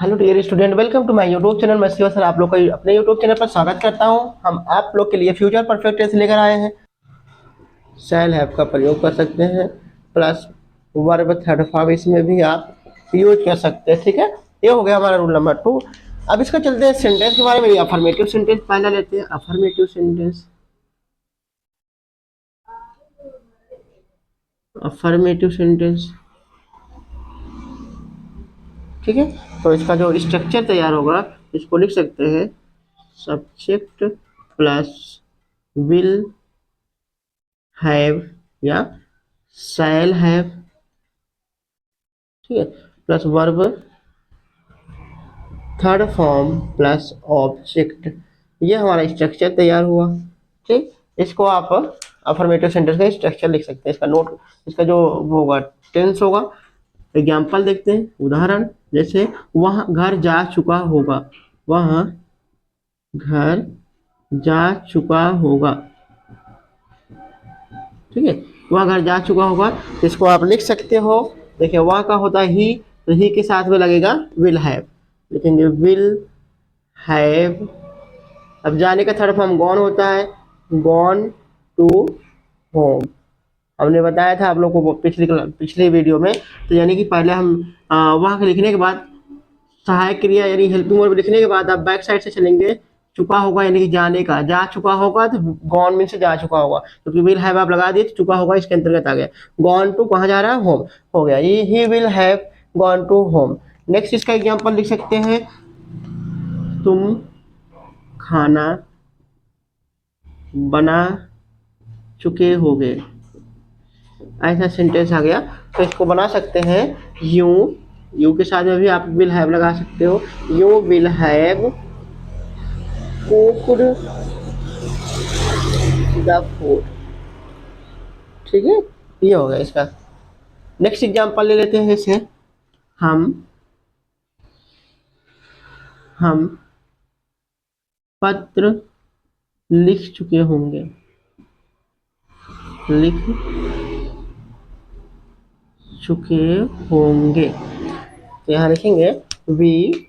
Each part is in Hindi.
Hello dear student, welcome to my YouTube channel. मैं शिवा सर आप लोग का अपने यूट्यूब चैनल पर स्वागत करता हूं। हम आप लोग के लिए फ्यूचर परफेक्ट टेंस लेकर आए हैं। शैल हैव का प्रयोग कर सकते हैं, प्लस वर्ब थर्ड फॉर्म इसमें भी आप यूज कर सकते हैं। ठीक है, ये हो गया हमारा रूल नंबर 2। अब इसका चलते हैं सेंटेंस के बारे में। अफर्मेटिव सेंटेंस पहला लेते हैं। Affirmative sentence, affirmative sentence. ठीक है, तो इसका जो स्ट्रक्चर तैयार होगा इसको लिख सकते हैं सब्जेक्ट प्लस विल हैव या शैल हैव। ठीक है, plus verb third form plus object. ये हमारा स्ट्रक्चर तैयार हुआ। ठीक, इसको आप अफर्मेटिव सेंटेंस का स्ट्रक्चर लिख सकते हैं। इसका नोट, इसका जो वो होगा टेंस होगा। एग्जाम्पल देखते हैं, उदाहरण जैसे वह घर जा चुका होगा, वह घर जा चुका होगा। ठीक है, वह घर जा चुका होगा, तो इसको आप लिख सकते हो। देखिए वह का होता है ही, तो ही के साथ में लगेगा विल हैव, लिखेंगे विल हैव। अब जाने का थर्ड फॉर्म गॉन होता है, गॉन टू होम। हमने बताया था आप लोग को पिछली वीडियो में। तो यानी कि पहले हम वहाँ के लिखने के बाद सहायक क्रिया यानी हेल्पिंग वर्ब लिखने के बाद आप बैक साइड से चलेंगे। चुका होगा यानी कि जाने का, जा चुका होगा तो गॉन मीन से जा चुका होगा, क्योंकि विल हैव आप लगा दिए तो चुका होगा इसके अंतर्गत आ गया। गॉन टू कहाँ जा रहा है, होम हो गया। ये he will have gone to home. Next इसका एग्जांपल लिख सकते हैं, तुम खाना बना चुके होगे। ऐसा सेंटेंस आ गया, तो इसको बना सकते हैं यू। यू के साथ में भी आप विल हैव लगा सकते हो। You will have cooked the food. ठीक है, ये हो गया इसका। नेक्स्ट एग्जांपल ले लेते हैं इसे। हम पत्र लिख चुके होंगे, लिख चुके होंगे। तो यहाँ लिखेंगे वी।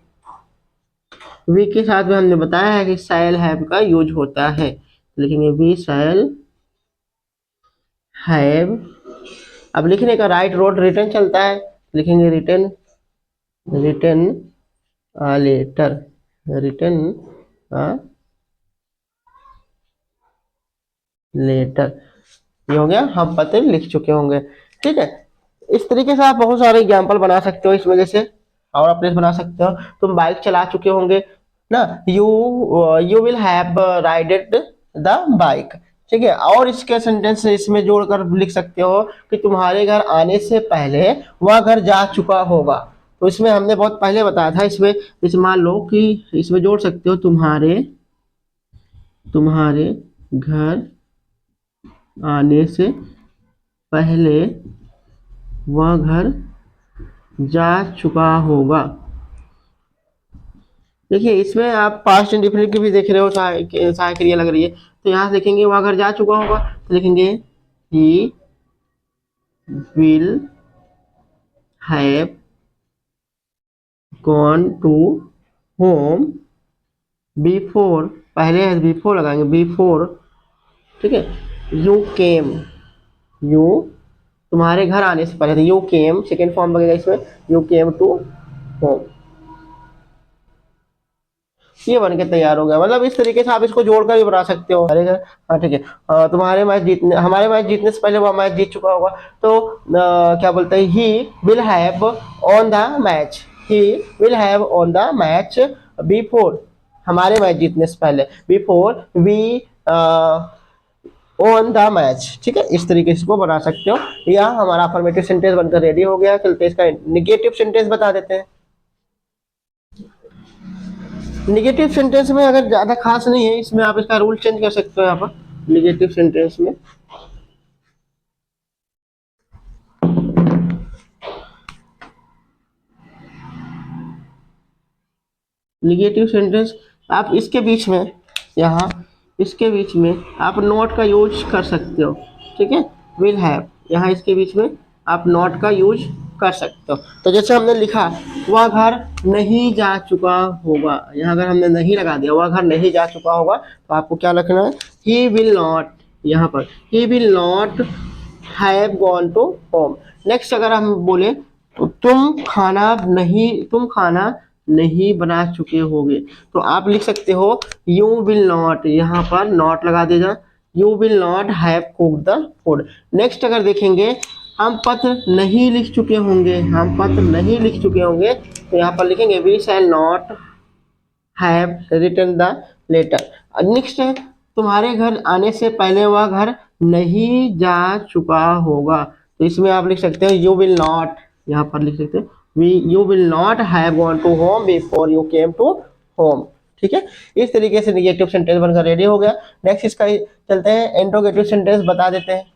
वी के साथ में हमने बताया है कि शैल हैव का यूज होता है, लिखेंगे वी शैल हैव। अब लिखने का राइट रोड रिटर्न चलता है, लिखेंगे return, return letter, return letter. ये हो गया हम पत्र लिख चुके होंगे। ठीक है, इस तरीके से आप बहुत सारे एग्जाम्पल बना सकते हो इस वजह से, और अपने बना सकते हो। तुम बाइक चला चुके होंगे ना, you will have rided the bike. ठीक है, और इसके सेंटेंस इसमें जोड़कर लिख सकते हो कि तुम्हारे घर आने से पहले वह घर जा चुका होगा। तो इसमें हमने बहुत पहले बताया था। इसमें जैसे मान लो कि इसमें जोड़ सकते हो तुम्हारे तुम्हारे घर आने से पहले वह घर जा चुका होगा। देखिए इसमें आप पास्ट इंडिफिनिट की भी देख रहे हो, सहायक क्रिया लग रही है। तो यहाँ से लिखेंगे वह घर जा चुका होगा, तो लिखेंगे he will have gone to home before. पहले बिफोर लगाएंगे, बिफोर। ठीक है, यू केम। यू तुम्हारे घर आने से पहले, यू केम सेकेंड फॉर्म लगेगा इसमें, यू केम टू होम। ये बन के तैयार हो गया। मतलब इस तरीके से आप इसको जोड़कर भी बना सकते हो। अरे हाँ ठीक है, तुम्हारे मैच जीतने हमारे मैच जीतने से पहले वो मैच जीत चुका होगा, तो क्या बोलते हैं, he will have on the match, he will have on the match before. हमारे मैच जीतने से पहले, before we on the match. ठीक है, इस तरीके से इसको बना सकते हो। या हमारा अफर्मेटिव सेंटेंस बनकर रेडी हो गया। चलते इसका निगेटिव सेंटेंस बता देते हैं। निगेटिव सेंटेंस में अगर ज्यादा खास नहीं है, इसमें आप इसका रूल चेंज कर सकते हो। यहाँ पर निगेटिव सेंटेंस में निगेटिव सेंटेंस आप इसके बीच में, यहाँ इसके बीच में आप नॉट का यूज कर सकते हो। ठीक है, विल हैव, यहाँ इसके बीच में आप नॉट का यूज कर सकते हो। तो जैसे हमने लिखा वह घर नहीं जा चुका होगा, यहाँ अगर हमने नहीं लगा दिया वह घर नहीं जा चुका होगा तो आपको क्या लिखना है, ही विल नॉट, यहाँ पर he will not have gone to home. Next अगर हम बोले तो तुम खाना नहीं बना चुके होगे, तो आप लिख सकते हो यू विल नॉट, यहाँ पर नॉट लगा देगा, you will not have cooked the food. Next अगर देखेंगे हम पत्र नहीं लिख चुके होंगे, हम पत्र नहीं लिख चुके होंगे तो यहाँ पर लिखेंगे we shall not have written the letter. Next है तुम्हारे घर आने से पहले वह घर नहीं जा चुका होगा, तो इसमें आप लिख सकते हो यू विल नॉट, यहाँ पर लिख सकते हो we you will not have gone to home before you came to home. ठीक है, इस तरीके से निगेटिव सेंटेंस बनकर रेडी हो गया। नेक्स्ट इसका चलते हैं इंट्रोगेटिव सेंटेंस बता देते हैं।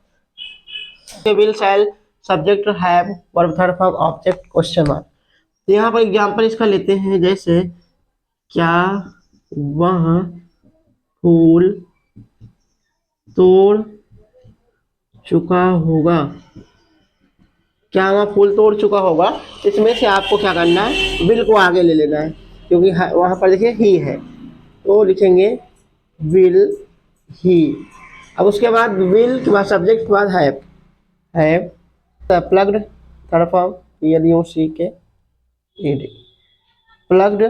Will shell subject have verb third form object question mark. तो यहाँ पर एग्जांपल इसका लेते हैं, जैसे क्या वह फूल तोड़ चुका होगा, क्या वह फूल तोड़ चुका होगा, इसमें से आपको क्या करना है, विल को आगे ले लेना है क्योंकि वहां पर देखिए ही है तो लिखेंगे विल ही। अब उसके बाद विल के बाद सब्जेक्ट के बाद have plucked third form PLUCK plucked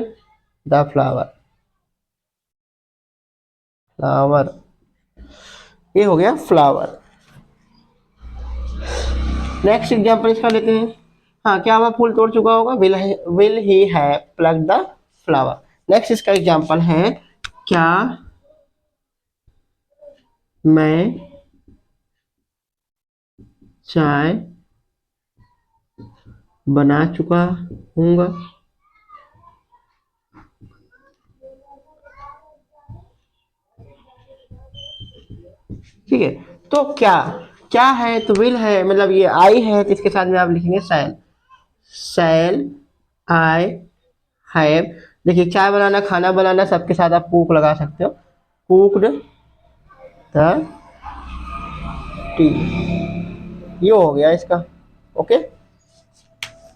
the flower, flower ये हो गया फ्लावर। नेक्स्ट एग्जांपल इसका लेते हैं, हाँ क्या वह फूल तोड़ चुका होगा, will he have plucked the flower. Next इसका एग्जांपल है क्या मैं चाय बना चुका हूँगा, ठीक है। तो क्या क्या है, तो विल है, मतलब ये आई है तो इसके साथ में आप लिखेंगे शैल आई हैव। देखिए चाय बनाना खाना बनाना सबके साथ आप कुक लगा सकते हो, कुकड द टी, ये हो गया इसका। ओके,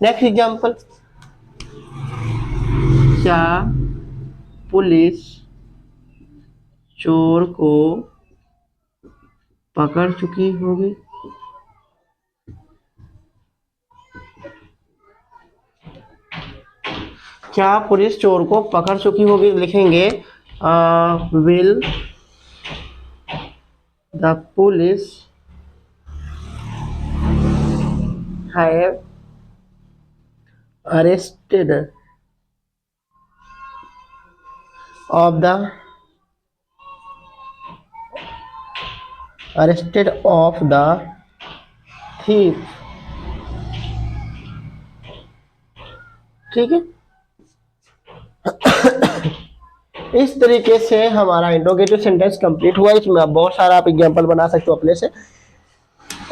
नेक्स्ट एग्जांपल, क्या पुलिस चोर को पकड़ चुकी होगी, क्या पुलिस चोर को पकड़ चुकी होगी, लिखेंगे will the police have arrested of the thief। ठीक है, इस तरीके से हमारा इंट्रोगेटिव सेंटेंस कंप्लीट हुआ। इसमें आप बहुत सारा आप एग्जांपल बना सकते हो अपने से।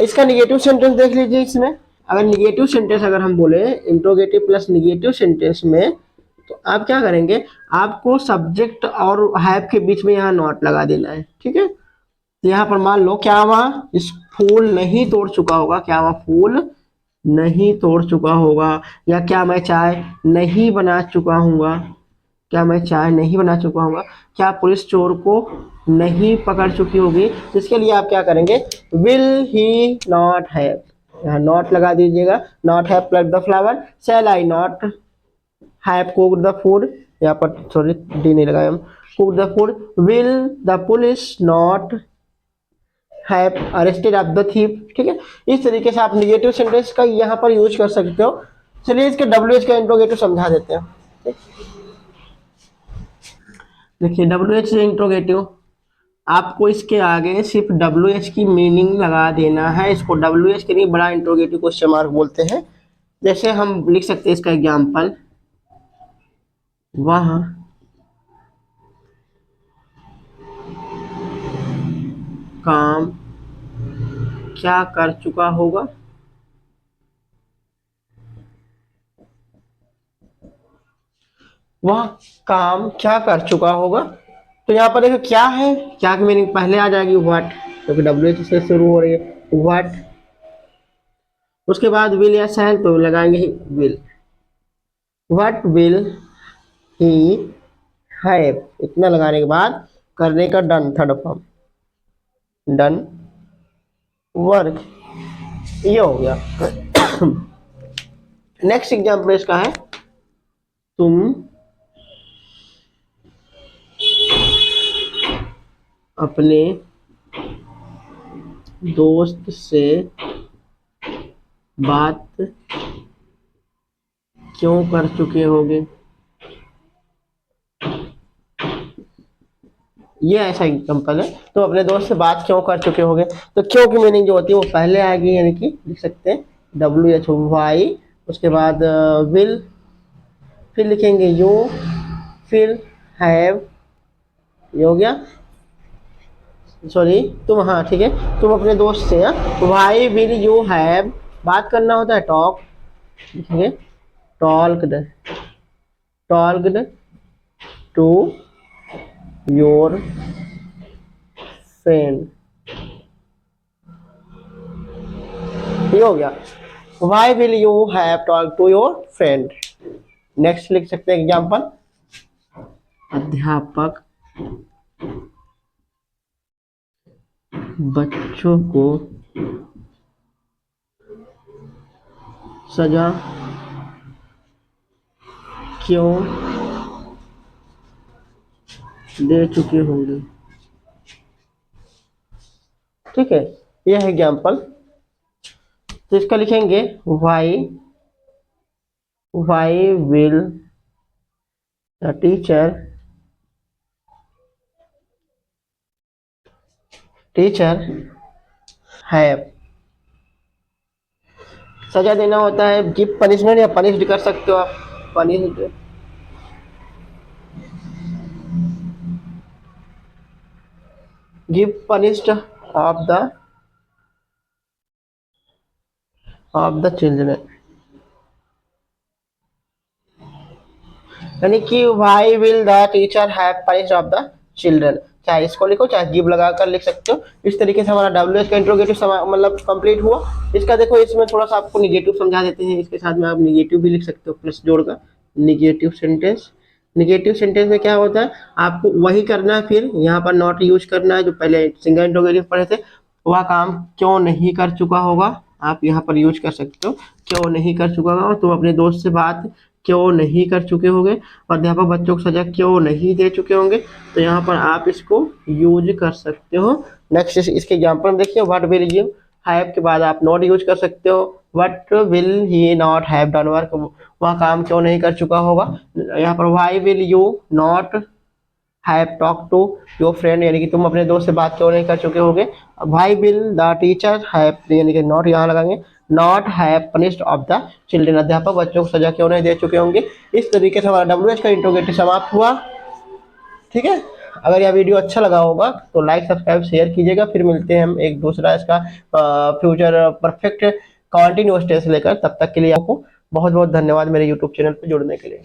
इसका निगेटिव सेंटेंस देख लीजिए। इसमें अगर निगेटिव सेंटेंस अगर हम बोले इंट्रोगेटिव प्लस निगेटिव सेंटेंस में, तो आप क्या करेंगे, आपको सब्जेक्ट और हैव के बीच में यहाँ नॉट लगा देना है। ठीक है, तो यहाँ पर मान लो क्या वह इस फूल नहीं तोड़ चुका होगा, क्या वह फूल नहीं तोड़ चुका होगा, या क्या मैं चाय नहीं बना चुका हूँगा, क्या मैं चाय नहीं बना चुका हूँगा, क्या पुलिस चोर को नहीं पकड़ चुकी होगी। इसके लिए आप क्या करेंगे, विल ही नॉट हैव, यहाँ नॉट लगा दीजिएगा, not have pluck the flower, shall I not have cooked the food, यहाँ पर सॉरी डी नहीं लगाया हम, cook the food, will the police not have arrested of the thief. ठीक है, इस तरीके से आप निगेटिव सेंटेंस का यहाँ पर यूज कर सकते हो। चलिए इसके WH का इंट्रोगेटिव समझा देते हैं। देखिए WH से इंट्रोगेटिव, आपको इसके आगे सिर्फ WH की मीनिंग लगा देना है। इसको WH के लिए बड़ा इंट्रोगेटिव क्वेश्चन मार्क बोलते हैं। जैसे हम लिख सकते हैं इसका एग्जाम्पल, वह काम क्या कर चुका होगा, वह काम क्या कर चुका होगा। तो यहाँ पर देखो क्या है, क्या की मीनिंग पहले आ जाएगी व्हाट, क्योंकि WH से शुरू हो रही है व्हाट। उसके बाद विल या शैल तो लगाएंगे will. What will he have, इतना लगाने के बाद करने का done, third form done work, ये हो गया। नेक्स्ट एग्जाम्पल इसका है, तुम अपने दोस्त से बात क्यों कर चुके होगे। ये ऐसा एग्जाम्पल है, तो अपने दोस्त से बात क्यों कर चुके होगे। तो क्यों की मीनिंग जो होती है वो पहले आएगी, यानी कि लिख सकते हैं WHY, उसके बाद विल, फिर लिखेंगे यू, फिर हैव, ये हो गया, सॉरी तुम, हाँ ठीक है, तुम अपने दोस्त से, वाई विल यू हैव, बात करना होता है टॉक, लिखेंगे talked, talked to your friend, ये हो गया, why will you have talk to your friend. Next लिख सकते हैं एग्जाम्पल, अध्यापक बच्चों को सजा क्यों दे चुके होंगे। ठीक है, यह है एग्जाम्पल। तो इसका लिखेंगे why will the teacher have, सजा देना होता है गिव पनिशमेंट, या पनिश्ड कर सकते हो आप, punished, give punished of the children, यानी कि why will the teacher have punished of the children, चाहे इसको लिखो चाहे गिव लगाकर लिख सकते हो। इस तरीके से हमारा WH का इंट्रोगेटिव मतलब कंप्लीट हुआ। इसका देखो, इसमें थोड़ा सा आपको निगेटिव समझा देते हैं, इसके साथ में आप निगेटिव भी लिख सकते हो प्लस जोड़कर, निगेटिव सेंटेंस। निगेटिव सेंटेंस में क्या होता है, आपको वही करना है, फिर यहाँ पर नॉट यूज करना है, जो पहले सिंगल इंट्रोगेटिव पढ़े थे, वह काम क्यों नहीं कर चुका होगा, आप यहाँ पर यूज कर सकते हो, क्यों नहीं कर चुका होगा, तुम अपने दोस्त से बात क्यों नहीं कर चुके होंगे, अध्यापक बच्चों को सजा क्यों नहीं दे चुके होंगे, तो यहाँ पर आप इसको यूज कर सकते हो। नेक्स्ट इसके एग्जाम्पल देखिए, व्हाट विल यू हैव के बाद आप नॉट यूज कर सकते हो, what will he not have done work, वह काम क्यों नहीं कर चुका होगा। यहाँ पर why will you not have talk to your friend, यानी कि तुम अपने दोस्त से बात क्यों नहीं कर चुके होगे। Why will the teacher have, यानी कि नॉट यहाँ लगाएंगे, not have punished of the children, अध्यापक बच्चों को सजा क्यों नहीं दे चुके होंगे। इस तरीके से हमारा WH का इंट्रोगेटिव समाप्त हुआ। ठीक है, अगर यह वीडियो अच्छा लगा होगा तो लाइक सब्सक्राइब शेयर कीजिएगा। फिर मिलते हैं हम एक दूसरा इसका फ्यूचर परफेक्ट कंटिन्यूअस टेस्ट लेकर। तब तक के लिए आपको बहुत बहुत धन्यवाद मेरे यूट्यूब चैनल पर जुड़ने के लिए।